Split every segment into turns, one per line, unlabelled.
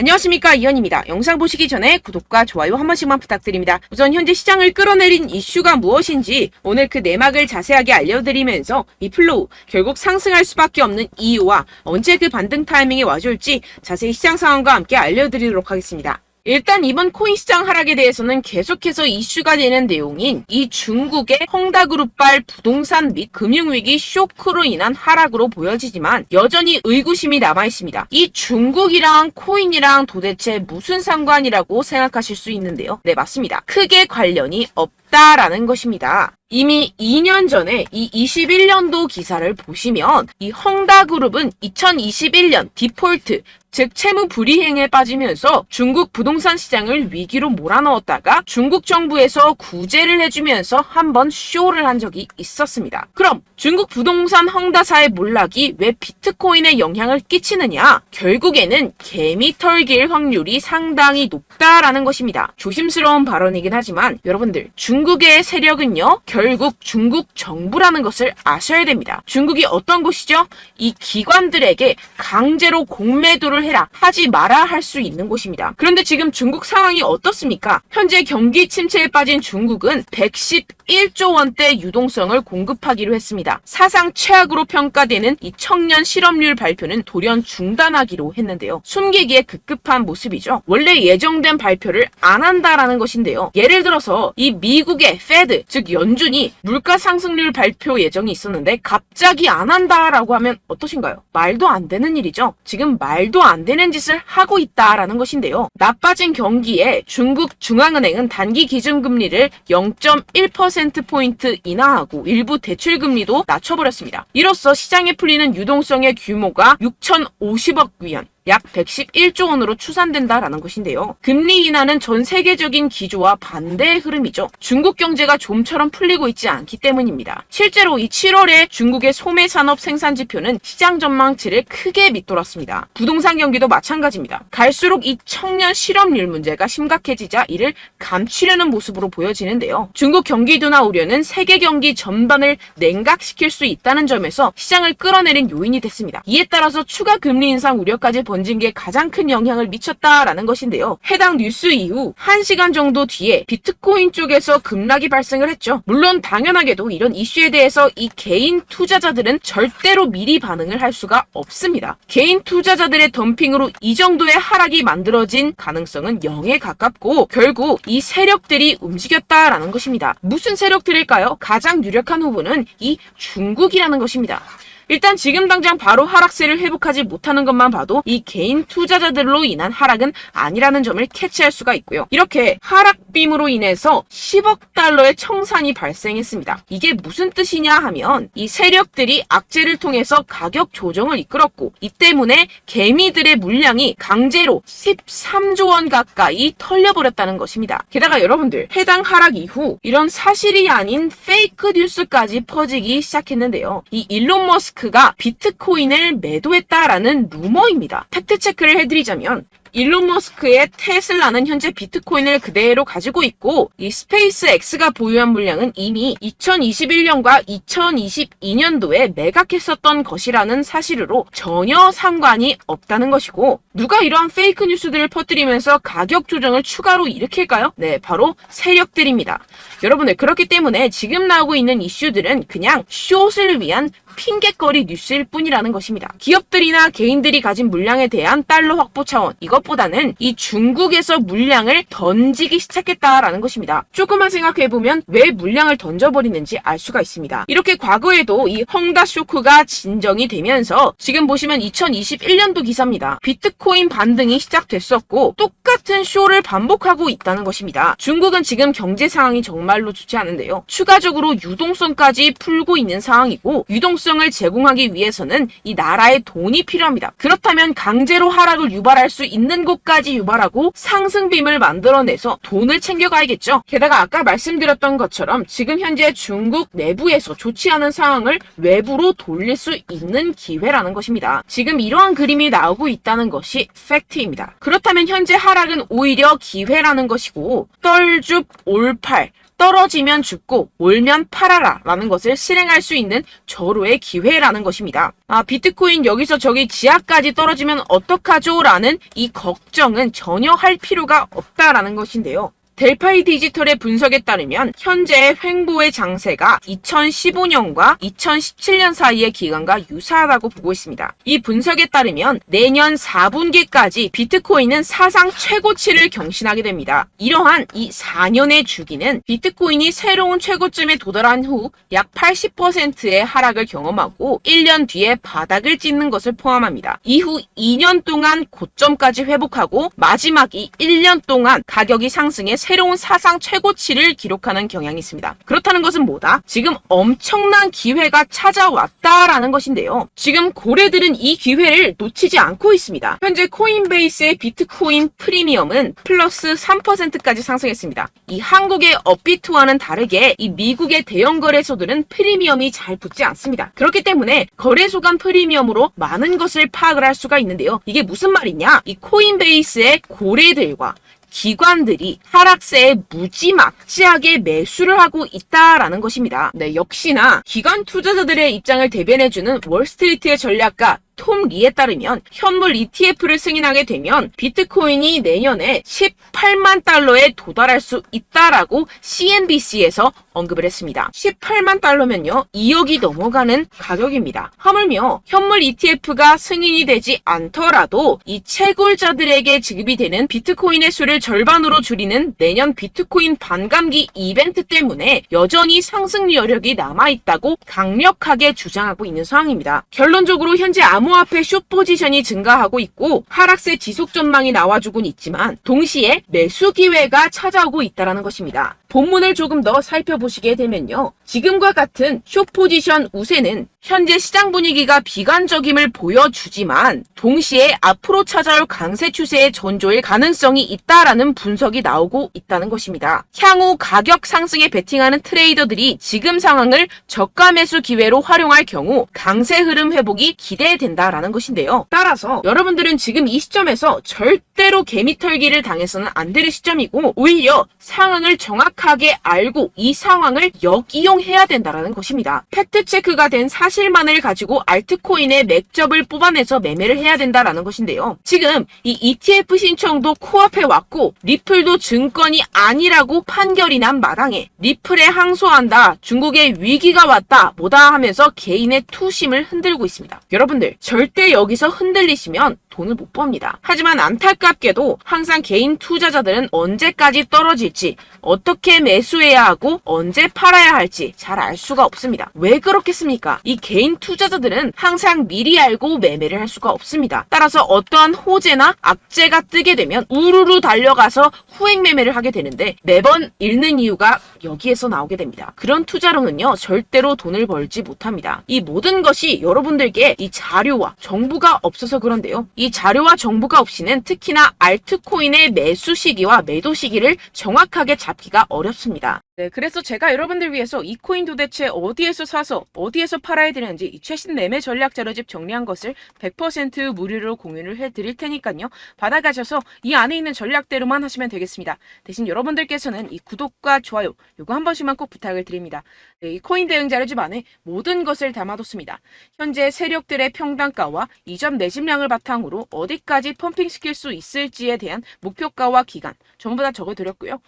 안녕하십니까, 이현입니다. 영상 보시기 전에 구독과 좋아요 한 번씩만 부탁드립니다. 우선 현재 시장을 끌어내린 이슈가 무엇인지 오늘 그 내막을 자세하게 알려드리면서 이 플로우, 결국 상승할 수밖에 없는 이유와 언제 그 반등 타이밍이 와줄지 자세히 시장 상황과 함께 알려드리도록 하겠습니다. 일단 이번 코인 시장 하락에 대해서는 계속해서 이슈가 되는 내용인 이 중국의 헝다그룹발 부동산 및 금융위기 쇼크로 인한 하락으로 보여지지만 여전히 의구심이 남아있습니다. 이 중국이랑 코인이랑 도대체 무슨 상관이라고 생각하실 수 있는데요. 네, 맞습니다. 크게 관련이 없다라는 것입니다. 이미 2년 전에 이 21년도 기사를 보시면 이 헝다그룹은 2021년 디폴트, 즉 채무 불이행에 빠지면서 중국 부동산 시장을 위기로 몰아넣었다가 중국 정부에서 구제를 해주면서 한번 쇼를 한 적이 있었습니다. 그럼 중국 부동산 헝다사의 몰락이 왜 비트코인에 영향을 끼치느냐? 결국에는 개미 털길 확률이 상당히 높다라는 것입니다. 조심스러운 발언이긴 하지만 여러분들, 중국의 세력은요, 결국 중국 정부라는 것을 아셔야 됩니다. 중국이 어떤 곳이죠? 이 기관들에게 강제로 공매도를 해라, 하지 마라 할 수 있는 곳입니다. 그런데 지금 중국 상황이 어떻습니까? 현재 경기 침체에 빠진 중국은 111조 원대 유동성을 공급하기로 했습니다. 사상 최악으로 평가되는 이 청년 실업률 발표는 돌연 중단하기로 했는데요. 숨기기에 급급한 모습이죠. 원래 예정된 발표를 안 한다라는 것인데요. 예를 들어서 이 미국의 페드, 즉 연준이 물가 상승률 발표 예정이 있었는데 갑자기 안 한다라고 하면 어떠신가요? 말도 안 되는 일이죠. 지금 말도 안 되는 짓을 하고 있다라는 것인데요. 나빠진 경기에 중국 중앙은행은 단기 기준금리를 0.1%포인트 인하하고 일부 대출금리도 낮춰버렸습니다. 이로써 시장에 풀리는 유동성의 규모가 6,050억 위안, 약 111조 원으로 추산된다라는 것인데요. 금리 인하는 전 세계적인 기조와 반대의 흐름이죠. 중국 경제가 좀처럼 풀리고 있지 않기 때문입니다. 실제로 이 7월에 중국의 소매 산업 생산 지표는 시장 전망치를 크게 밑돌았습니다. 부동산 경기도 마찬가지입니다. 갈수록 이 청년 실업률 문제가 심각해지자 이를 감추려는 모습으로 보여지는데요. 중국 경기 둔화 우려는 세계 경기 전반을 냉각시킬 수 있다는 점에서 시장을 끌어내린 요인이 됐습니다. 이에 따라서 추가 금리 인상 우려까지 번진 게 가장 큰 영향을 미쳤다라는 것인데요. 해당 뉴스 이후 1시간 정도 뒤에 비트코인 쪽에서 급락이 발생을 했죠. 물론 당연하게도 이런 이슈에 대해서 이 개인 투자자들은 절대로 미리 반응을 할 수가 없습니다. 개인 투자자들의 덤핑으로 이 정도의 하락이 만들어진 가능성은 0에 가깝고 결국 이 세력들이 움직였다라는 것입니다. 무슨 세력들일까요? 가장 유력한 후보는 이 중국이라는 것입니다. 일단 지금 당장 바로 하락세를 회복하지 못하는 것만 봐도 이 개인 투자자들로 인한 하락은 아니라는 점을 캐치할 수가 있고요. 이렇게 하락빔으로 인해서 10억 달러의 청산이 발생했습니다. 이게 무슨 뜻이냐 하면 이 세력들이 악재를 통해서 가격 조정을 이끌었고 이 때문에 개미들의 물량이 강제로 13조 원 가까이 털려버렸다는 것입니다. 게다가 여러분들, 해당 하락 이후 이런 사실이 아닌 페이크 뉴스까지 퍼지기 시작했는데요. 이 일론 머스크가 비트코인을 매도했다라는 루머입니다. 팩트 체크를 해드리자면 일론 머스크의 테슬라는 현재 비트코인을 그대로 가지고 있고 이 스페이스 X가 보유한 물량은 이미 2021년과 2022년도에 매각했었던 것이라는 사실으로 전혀 상관이 없다는 것이고, 누가 이러한 페이크 뉴스들을 퍼뜨리면서 가격 조정을 추가로 일으킬까요? 네, 바로 세력들입니다. 여러분들, 그렇기 때문에 지금 나오고 있는 이슈들은 그냥 숏을 위한 핑계거리 뉴스일 뿐이라는 것입니다. 기업들이나 개인들이 가진 물량에 대한 달러 확보 차원, 이것보다는 이 중국에서 물량을 던지기 시작했다라는 것입니다. 조금만 생각해보면 왜 물량을 던져버리는지 알 수가 있습니다. 이렇게 과거에도 이 헝다 쇼크가 진정이 되면서 지금 보시면 2021년도 기사입니다. 비트코인 반등이 시작됐었고 똑같은 쇼를 반복하고 있다는 것입니다. 중국은 지금 경제 상황이 정말로 좋지 않은데요. 추가적으로 유동성까지 풀고 있는 상황이고, 유동성을 제공하기 위해서는 이 나라의 돈이 필요합니다. 그렇다면 강제로 하락을 유발할 수 있는 곳까지 유발하고 상승빔을 만들어내서 돈을 챙겨가야겠죠. 게다가 아까 말씀드렸던 것처럼 지금 현재 중국 내부에서 좋지 않은 상황을 외부로 돌릴 수 있는 기회라는 것입니다. 지금 이러한 그림이 나오고 있다는 것이 팩트입니다. 그렇다면 현재 하락은 오히려 기회라는 것이고, 떨줍 올팔, 떨어지면 죽고 올면 팔아라 라는 것을 실행할 수 있는 절호의 기회라는 것입니다. 비트코인 여기서 저기 지하까지 떨어지면 어떡하죠? 라는 이 걱정은 전혀 할 필요가 없다라는 것인데요. 델파이 디지털의 분석에 따르면 현재의 횡보의 장세가 2015년과 2017년 사이의 기간과 유사하다고 보고 있습니다. 이 분석에 따르면 내년 4분기까지 비트코인은 사상 최고치를 경신하게 됩니다. 이러한 이 4년의 주기는 비트코인이 새로운 최고점에 도달한 후 약 80%의 하락을 경험하고 1년 뒤에 바닥을 찍는 것을 포함합니다. 이후 2년 동안 고점까지 회복하고 마지막 이 1년 동안 가격이 상승해 새로운 사상 최고치를 기록하는 경향이 있습니다. 그렇다는 것은 뭐다? 지금 엄청난 기회가 찾아왔다라는 것인데요. 지금 고래들은 이 기회를 놓치지 않고 있습니다. 현재 코인베이스의 비트코인 프리미엄은 플러스 3%까지 상승했습니다. 이 한국의 업비트와는 다르게 이 미국의 대형 거래소들은 프리미엄이 잘 붙지 않습니다. 그렇기 때문에 거래소 간 프리미엄으로 많은 것을 파악을 할 수가 있는데요. 이게 무슨 말이냐? 이 코인베이스의 고래들과 기관들이 하락세에 무지막지하게 매수를 하고 있다라는 것입니다. 네, 역시나 기관 투자자들의 입장을 대변해주는 월스트리트의 전략가 톰 리에 따르면 현물 ETF를 승인하게 되면 비트코인이 내년에 18만 달러에 도달할 수 있다라고 CNBC에서 언급을 했습니다. 18만 달러면요 2억이 넘어가는 가격입니다. 하물며 현물 ETF가 승인이 되지 않더라도 이 채굴자들에게 지급이 되는 비트코인의 수를 절반으로 줄이는 내년 비트코인 반감기 이벤트 때문에 여전히 상승 여력이 남아있다고 강력하게 주장하고 있는 상황입니다. 결론적으로 현재 암호화폐 숏 포지션이 증가하고 있고 하락세 지속 전망이 나와주곤 있지만 동시에 매수 기회가 찾아오고 있다는 것입니다. 본문을 조금 더 살펴보시게 되면요. 지금과 같은 숏 포지션 우세는 현재 시장 분위기가 비관적임을 보여주지만 동시에 앞으로 찾아올 강세 추세의 전조일 가능성이 있다라는 분석이 나오고 있다는 것입니다. 향후 가격 상승에 베팅하는 트레이더들이 지금 상황을 저가 매수 기회로 활용할 경우 강세 흐름 회복이 기대된다라는 것인데요. 따라서 여러분들은 지금 이 시점에서 절대로 개미털기를 당해서는 안 될 시점이고 오히려 상황을 정확하게 알고 이 상황을 역이용해야 된다라는 것입니다. 팩트 체크가 된 사실만을 가지고 알트코인의 맥접을 뽑아내서 매매를 해야 된다라는 것인데요. 지금 이 ETF 신청도 코앞에 왔고 리플도 증권이 아니라고 판결이 난 마당에 리플에 항소한다, 중국의 위기가 왔다 뭐다 하면서 개인의 투심을 흔들고 있습니다. 여러분들 절대 여기서 흔들리시면 돈을 못 법니다. 하지만 안타깝게도 항상 개인 투자자들은 언제까지 떨어질지, 어떻게 매수해야 하고 언제 팔아야 할지 잘 알 수가 없습니다. 왜 그렇겠습니까? 이 개인 투자자들은 항상 미리 알고 매매를 할 수가 없습니다. 따라서 어떠한 호재나 악재가 뜨게 되면 우르르 달려가서 후행 매매를 하게 되는데 매번 잃는 이유가 여기에서 나오게 됩니다. 그런 투자로는요 절대로 돈을 벌지 못합니다. 이 모든 것이 여러분들께 이 자료와 정보가 없어서 그런데요. 이 자료와 정보가 없이는 특히나 알트코인의 매수 시기와 매도 시기를 정확하게 잡기가 어렵습니다. 네, 그래서 제가 여러분들 위해서 이 코인 도대체 어디에서 사서 어디에서 팔아야 되는지 이 최신 매매 전략 자료집 정리한 것을 100% 무료로 공유를 해드릴 테니까요. 받아가셔서 이 안에 있는 전략대로만 하시면 되겠습니다. 대신 여러분들께서는 이 구독과 좋아요 요거 한 번씩만 꼭 부탁을 드립니다. 네, 이 코인 대응 자료집 안에 모든 것을 담아뒀습니다. 현재 세력들의 평단가와 이전 매집량을 바탕으로 어디까지 펌핑시킬 수 있을지에 대한 목표가와 기간 전부 다 적어드렸고요.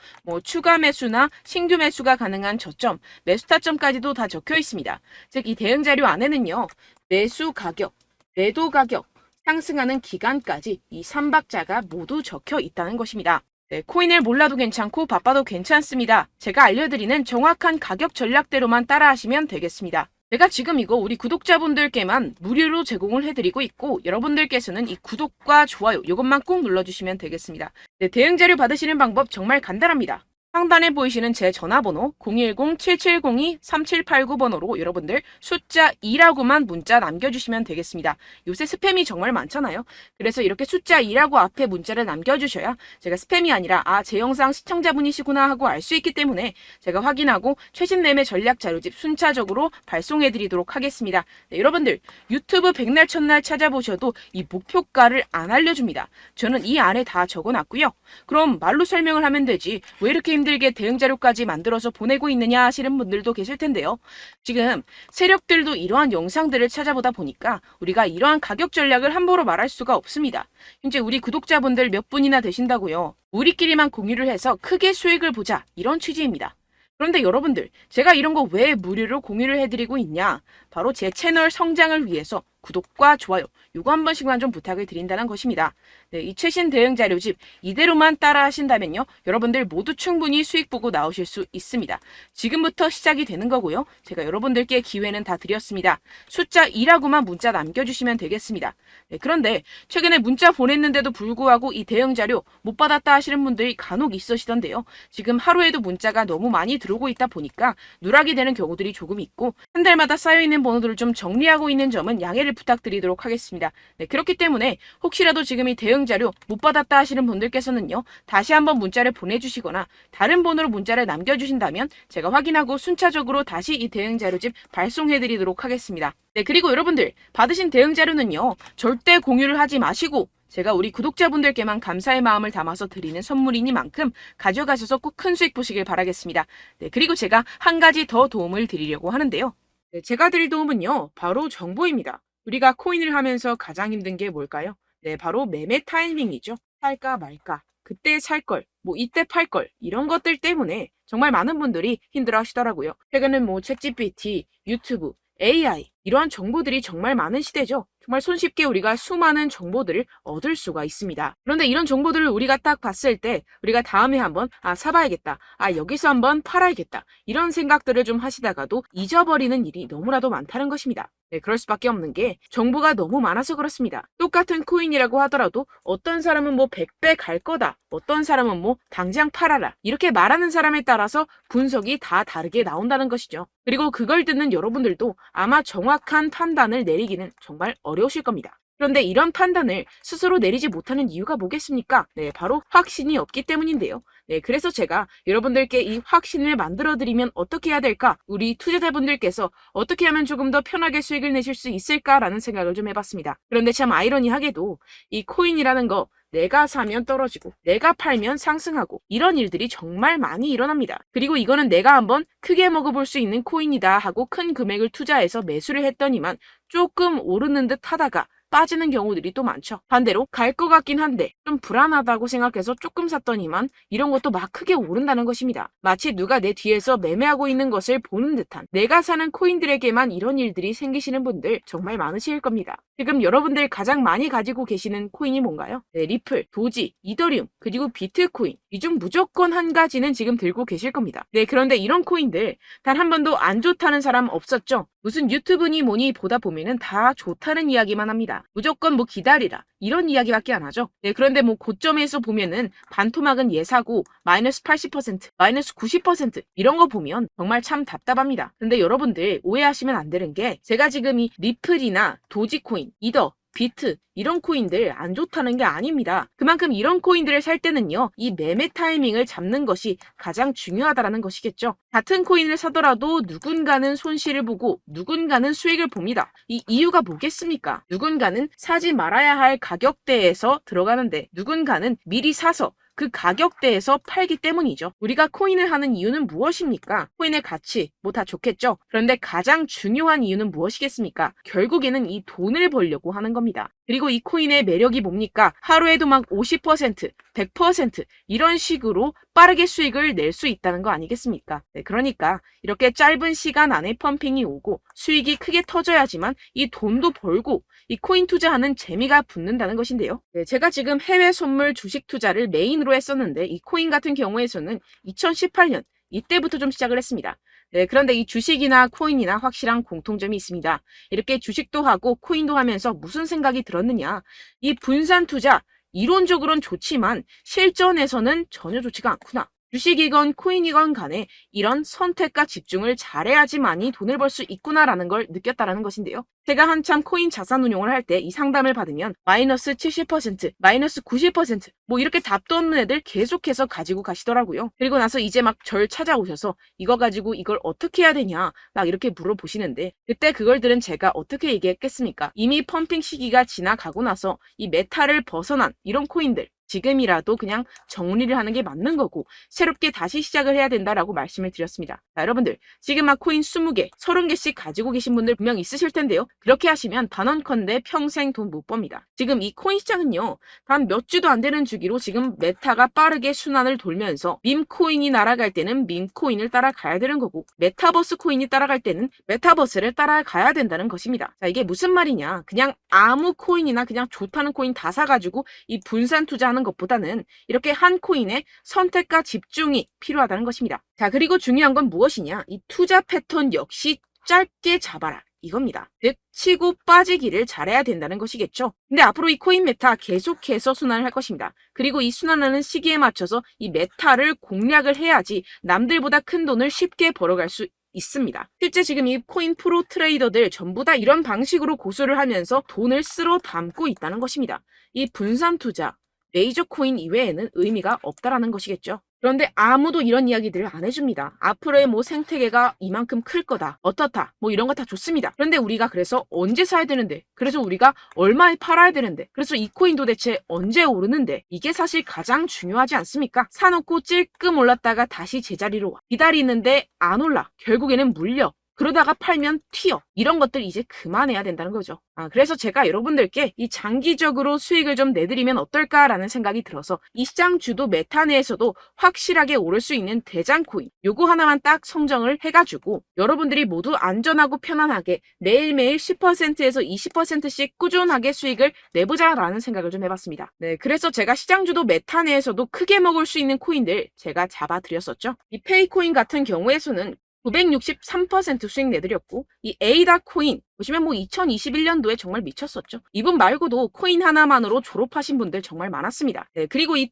추가 매수나 신규 매수가 가능한 저점, 매수 타점까지도 다 적혀 있습니다. 즉 이 대응 자료 안에는요. 매수 가격, 매도 가격, 상승하는 기간까지 이 3박자가 모두 적혀 있다는 것입니다. 네, 코인을 몰라도 괜찮고 바빠도 괜찮습니다. 제가 알려드리는 정확한 가격 전략대로만 따라하시면 되겠습니다. 제가 지금 이거 우리 구독자분들께만 무료로 제공을 해드리고 있고 여러분들께서는 이 구독과 좋아요 이것만 꼭 눌러주시면 되겠습니다. 네, 대응 자료 받으시는 방법 정말 간단합니다. 상단에 보이시는 제 전화번호 010-7702-3789번호로 여러분들 숫자 2라고만 문자 남겨주시면 되겠습니다. 요새 스팸이 정말 많잖아요. 그래서 이렇게 숫자 2라고 앞에 문자를 남겨주셔야 제가 스팸이 아니라 제 영상 시청자분이시구나 하고 알 수 있기 때문에 제가 확인하고 최신 매매 전략 자료집 순차적으로 발송해드리도록 하겠습니다. 네, 여러분들 유튜브 백날 첫날 찾아보셔도 이 목표가를 안 알려줍니다. 저는 이 안에 다 적어놨고요. 그럼 말로 설명을 하면 되지 왜 이렇게 힘들게 대응 자료까지 만들어서 보내고 있느냐 하시는 분들도 계실 텐데요. 지금 세력들도 이러한 영상들을 찾아보다 보니까 우리가 이러한 가격 전략을 함부로 말할 수가 없습니다. 현재 우리 구독자분들 몇 분이나 되신다고요. 우리끼리만 공유를 해서 크게 수익을 보자, 이런 취지입니다. 그런데 여러분들, 제가 이런 거 왜 무료로 공유를 해드리고 있냐? 바로 제 채널 성장을 위해서 구독과 좋아요, 요거 한 번씩만 좀 부탁을 드린다는 것입니다. 네, 이 최신 대응 자료집 이대로만 따라 하신다면요, 여러분들 모두 충분히 수익 보고 나오실 수 있습니다. 지금부터 시작이 되는 거고요. 제가 여러분들께 기회는 다 드렸습니다. 숫자 2라고만 문자 남겨주시면 되겠습니다. 네, 그런데 최근에 문자 보냈는데도 불구하고 이 대응 자료 못 받았다 하시는 분들이 간혹 있으시던데요. 지금 하루에도 문자가 너무 많이 들어오고 있다 보니까 누락이 되는 경우들이 조금 있고, 한 달마다 쌓여있는 번호들을 좀 정리하고 있는 점은 양해를 부탁드리도록 하겠습니다. 네, 그렇기 때문에 혹시라도 지금 이 대응 자료 못 받았다 하시는 분들께서는요, 다시 한번 문자를 보내주시거나 다른 번호로 문자를 남겨주신다면 제가 확인하고 순차적으로 다시 이 대응 자료집 발송해드리도록 하겠습니다. 네, 그리고 여러분들 받으신 대응 자료는요, 절대 공유를 하지 마시고 제가 우리 구독자분들께만 감사의 마음을 담아서 드리는 선물이니만큼 가져가셔서 꼭 큰 수익 보시길 바라겠습니다. 네, 그리고 제가 한 가지 더 도움을 드리려고 하는데요. 네, 제가 드릴 도움은요, 바로 정보입니다. 우리가 코인을 하면서 가장 힘든 게 뭘까요? 네, 바로 매매 타이밍이죠. 살까 말까, 그때 살 걸, 뭐 이때 팔 걸, 이런 것들 때문에 정말 많은 분들이 힘들어 하시더라고요. 최근엔 뭐 챗GPT, 유튜브, AI, 이러한 정보들이 정말 많은 시대죠. 정말 손쉽게 우리가 수많은 정보들을 얻을 수가 있습니다. 그런데 이런 정보들을 우리가 딱 봤을 때 우리가 다음에 한번 사봐야겠다, 여기서 한번 팔아야겠다, 이런 생각들을 좀 하시다가도 잊어버리는 일이 너무나도 많다는 것입니다. 네, 그럴 수밖에 없는 게 정보가 너무 많아서 그렇습니다. 똑같은 코인이라고 하더라도 어떤 사람은 뭐 100배 갈 거다, 어떤 사람은 뭐 당장 팔아라, 이렇게 말하는 사람에 따라서 분석이 다 다르게 나온다는 것이죠. 그리고 그걸 듣는 여러분들도 아마 정확한 판단을 내리기는 정말 어려우실 겁니다. 그런데 이런 판단을 스스로 내리지 못하는 이유가 뭐겠습니까? 네, 바로 확신이 없기 때문인데요. 네, 그래서 제가 여러분들께 이 확신을 만들어드리면 어떻게 해야 될까? 우리 투자자분들께서 어떻게 하면 조금 더 편하게 수익을 내실 수 있을까라는 생각을 좀 해봤습니다. 그런데 참 아이러니하게도 이 코인이라는 거, 내가 사면 떨어지고 내가 팔면 상승하고 이런 일들이 정말 많이 일어납니다. 그리고 이거는 내가 한번 크게 먹어볼 수 있는 코인이다 하고 큰 금액을 투자해서 매수를 했더니만 조금 오르는 듯 하다가 빠지는 경우들이 또 많죠. 반대로 갈 것 같긴 한데 좀 불안하다고 생각해서 조금 샀더니만 이런 것도 막 크게 오른다는 것입니다. 마치 누가 내 뒤에서 매매하고 있는 것을 보는 듯한, 내가 사는 코인들에게만 이런 일들이 생기시는 분들 정말 많으실 겁니다. 지금 여러분들 가장 많이 가지고 계시는 코인이 뭔가요? 네, 리플, 도지, 이더리움, 그리고 비트코인, 이 중 무조건 한 가지는 지금 들고 계실 겁니다. 네, 그런데 이런 코인들 단 한 번도 안 좋다는 사람 없었죠? 무슨 유튜브니 뭐니 보다 보면은 다 좋다는 이야기만 합니다. 무조건 뭐 기다리라, 이런 이야기밖에 안 하죠. 네, 그런데 뭐 고점에서 보면은 반토막은 예사고 마이너스 80%, 마이너스 90% 이런 거 보면 정말 참 답답합니다. 근데 여러분들 오해하시면 안 되는 게, 제가 지금 이 리플이나 도지코인, 이더, 비트 이런 코인들 안 좋다는 게 아닙니다. 그만큼 이런 코인들을 살 때는요, 이 매매 타이밍을 잡는 것이 가장 중요하다는 것이겠죠. 같은 코인을 사더라도 누군가는 손실을 보고 누군가는 수익을 봅니다. 이 이유가 뭐겠습니까? 누군가는 사지 말아야 할 가격대에서 들어가는데 누군가는 미리 사서 그 가격대에서 팔기 때문이죠. 우리가 코인을 하는 이유는 무엇입니까? 코인의 가치, 뭐 다 좋겠죠. 그런데 가장 중요한 이유는 무엇이겠습니까? 결국에는 이 돈을 벌려고 하는 겁니다. 그리고 이 코인의 매력이 뭡니까? 하루에도 막 50%, 100% 이런 식으로 빠르게 수익을 낼 수 있다는 거 아니겠습니까? 네, 그러니까 이렇게 짧은 시간 안에 펌핑이 오고 수익이 크게 터져야지만 이 돈도 벌고 이 코인 투자하는 재미가 붙는다는 것인데요. 네, 제가 지금 해외 선물 주식 투자를 메인으로 했었는데 이 코인 같은 경우에서는 2018년 이때부터 좀 시작을 했습니다. 네, 그런데 이 주식이나 코인이나 확실한 공통점이 있습니다. 이렇게 주식도 하고 코인도 하면서 무슨 생각이 들었느냐? 이 분산 투자, 이론적으로는 좋지만 실전에서는 전혀 좋지가 않구나. 주식이건 코인이건 간에 이런 선택과 집중을 잘해야지만이 돈을 벌 수 있구나라는 걸 느꼈다라는 것인데요. 제가 한참 코인 자산 운용을 할 때 이 상담을 받으면 마이너스 70%, 마이너스 90% 뭐 이렇게 답도 없는 애들 계속해서 가지고 가시더라고요. 그리고 나서 이제 막 절 찾아오셔서 이거 가지고 이걸 어떻게 해야 되냐 막 이렇게 물어보시는데, 그때 그걸 들은 제가 어떻게 얘기했겠습니까? 이미 펌핑 시기가 지나가고 나서 이 메타를 벗어난 이런 코인들, 지금이라도 그냥 정리를 하는 게 맞는 거고 새롭게 다시 시작을 해야 된다라고 말씀을 드렸습니다. 자, 여러분들 지금 막 코인 20개, 30개씩 가지고 계신 분들 분명 있으실 텐데요. 그렇게 하시면 단언컨대 평생 돈 못 법니다. 지금 이 코인 시장은요. 단 몇 주도 안 되는 주기로 지금 메타가 빠르게 순환을 돌면서 밈코인이 날아갈 때는 밈코인을 따라가야 되는 거고 메타버스 코인이 따라갈 때는 메타버스를 따라가야 된다는 것입니다. 자, 이게 무슨 말이냐. 그냥 아무 코인이나 그냥 좋다는 코인 다 사가지고 이 분산 투자하는 것보다는 이렇게 한 코인에 선택과 집중이 필요하다는 것입니다. 자, 그리고 중요한 건 무엇이냐. 이 투자 패턴 역시 짧게 잡아라. 이겁니다. 즉 치고 빠지기를 잘해야 된다는 것이겠죠. 근데 앞으로 이 코인 메타 계속해서 순환을 할 것입니다. 그리고 이 순환하는 시기에 맞춰서 이 메타를 공략을 해야지 남들보다 큰 돈을 쉽게 벌어갈 수 있습니다. 실제 지금 이 코인 프로 트레이더들 전부 다 이런 방식으로 고수를 하면서 돈을 쓸어 담고 있다는 것입니다. 이 분산 투자, 메이저 코인 이외에는 의미가 없다라는 것이겠죠. 그런데 아무도 이런 이야기들을 안 해줍니다. 앞으로의 뭐 생태계가 이만큼 클 거다. 어떻다. 뭐 이런 거 다 좋습니다. 그런데 우리가 그래서 언제 사야 되는데? 그래서 우리가 얼마에 팔아야 되는데? 그래서 이 코인 도대체 언제 오르는데? 이게 사실 가장 중요하지 않습니까? 사놓고 찔끔 올랐다가 다시 제자리로 와. 기다리는데 안 올라. 결국에는 물려. 그러다가 팔면 튀어. 이런 것들 이제 그만해야 된다는 거죠. 그래서 제가 여러분들께 이 장기적으로 수익을 좀 내드리면 어떨까라는 생각이 들어서 이 시장 주도 메타 내에서도 확실하게 오를 수 있는 대장 코인 요거 하나만 딱 선정을 해가지고 여러분들이 모두 안전하고 편안하게 매일매일 10%에서 20%씩 꾸준하게 수익을 내보자라는 생각을 좀 해봤습니다. 네, 그래서 제가 시장 주도 메타 내에서도 크게 먹을 수 있는 코인들 제가 잡아드렸었죠. 이 페이코인 같은 경우에서는 963% 수익 내드렸고 이 에이다 코인 보시면 뭐 2021년도에 정말 미쳤었죠. 이분 말고도 코인 하나만으로 졸업하신 분들 정말 많았습니다. 네, 그리고 이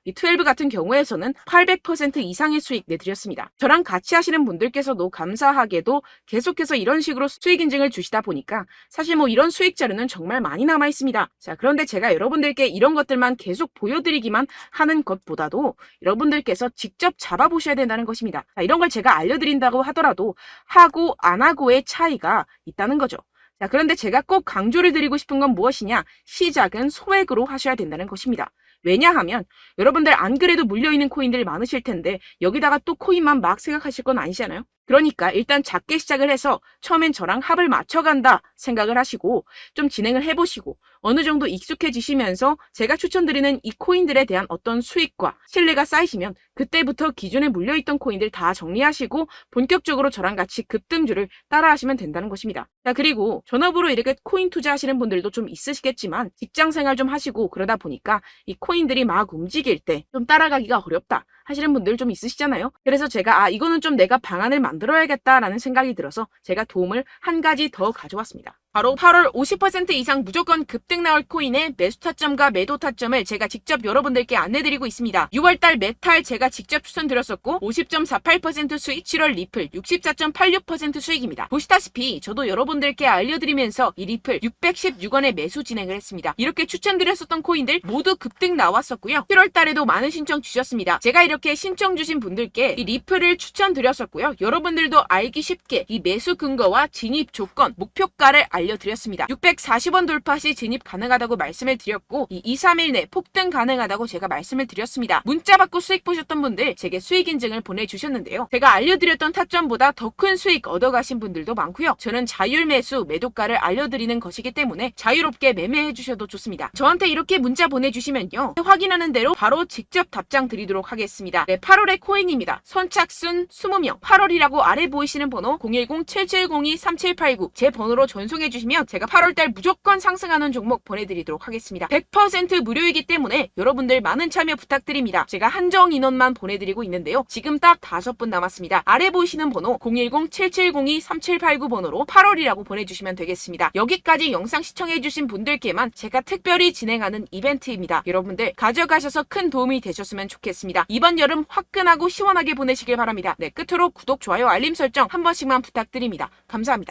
12 같은 경우에서는 800% 이상의 수익 내드렸습니다. 저랑 같이 하시는 분들께서도 감사하게도 계속해서 이런 식으로 수익 인증을 주시다 보니까 사실 뭐 이런 수익 자료는 정말 많이 남아 있습니다. 자, 그런데 제가 여러분들께 이런 것들만 계속 보여드리기만 하는 것보다도 여러분들께서 직접 잡아보셔야 된다는 것입니다. 자, 이런 걸 제가 알려드린다고 하더라도 하고 안 하고의 차이가 있다는 거죠. 자, 그런데 제가 꼭 강조를 드리고 싶은 건 무엇이냐? 시작은 소액으로 하셔야 된다는 것입니다. 왜냐하면 여러분들 안 그래도 물려있는 코인들이 많으실 텐데 여기다가 또 코인만 막 생각하실 건 아니잖아요. 그러니까 일단 작게 시작을 해서 처음엔 저랑 합을 맞춰간다 생각을 하시고 좀 진행을 해보시고 어느 정도 익숙해지시면서 제가 추천드리는 이 코인들에 대한 어떤 수익과 신뢰가 쌓이시면 그때부터 기존에 물려있던 코인들 다 정리하시고 본격적으로 저랑 같이 급등주를 따라하시면 된다는 것입니다. 자, 그리고 전업으로 이렇게 코인 투자하시는 분들도 좀 있으시겠지만 직장생활 좀 하시고 그러다 보니까 이 코인들이 막 움직일 때 좀 따라가기가 어렵다 하시는 분들 좀 있으시잖아요. 그래서 제가 이거는 좀 내가 방안을 만들어야겠다라는 생각이 들어서 제가 도움을 한 가지 더 가져왔습니다. 바로 8월 50% 이상 무조건 급등 나올 코인의 매수 타점과 매도 타점을 제가 직접 여러분들께 안내드리고 있습니다. 6월달 메탈 제가 직접 추천드렸었고 50.48% 수익, 7월 리플 64.86% 수익입니다. 보시다시피 저도 여러분들께 알려드리면서 이 리플 616원에 매수 진행을 했습니다. 이렇게 추천드렸었던 코인들 모두 급등 나왔었고요. 7월달에도 많은 신청 주셨습니다. 제가 이렇게 신청 주신 분들께 이 리플을 추천드렸었고요. 여러분들도 알기 쉽게 이 매수 근거와 진입 조건, 목표가를 알려드렸습니다. 640원 돌파 시 진입 가능하다고 말씀을 드렸고 이 2-3일 내 폭등 가능하다고 제가 말씀을 드렸습니다. 문자 받고 수익 보셨던 분들 제게 수익 인증을 보내주셨는데요. 제가 알려드렸던 타점보다 더 큰 수익 얻어가신 분들도 많고요. 저는 자율 매수 매도가를 알려드리는 것이기 때문에 자유롭게 매매해 주셔도 좋습니다. 저한테 이렇게 문자 보내주시면요. 확인하는 대로 바로 직접 답장 드리도록 하겠습니다. 네, 8월의 코인입니다. 선착순 20명 8월이라고 아래 보이시는 번호 010-7702-3789 제 번호로 전송해 주시면 제가 8월달 무조건 상승하는 종목 보내드리도록 하겠습니다. 100% 무료이기 때문에 여러분들 많은 참여 부탁드립니다. 제가 한정 인원만 보내드리고 있는데요. 지금 딱 5분 남았습니다. 아래 보이시는 번호 010-7702-3789 번호로 8월이라고 보내주시면 되겠습니다. 여기까지 영상 시청해주신 분들께만 제가 특별히 진행하는 이벤트입니다. 여러분들 가져가셔서 큰 도움이 되셨으면 좋겠습니다. 이번 여름 화끈하고 시원하게 보내시길 바랍니다. 네, 끝으로 구독, 좋아요, 알림 설정 한 번씩만 부탁드립니다. 감사합니다.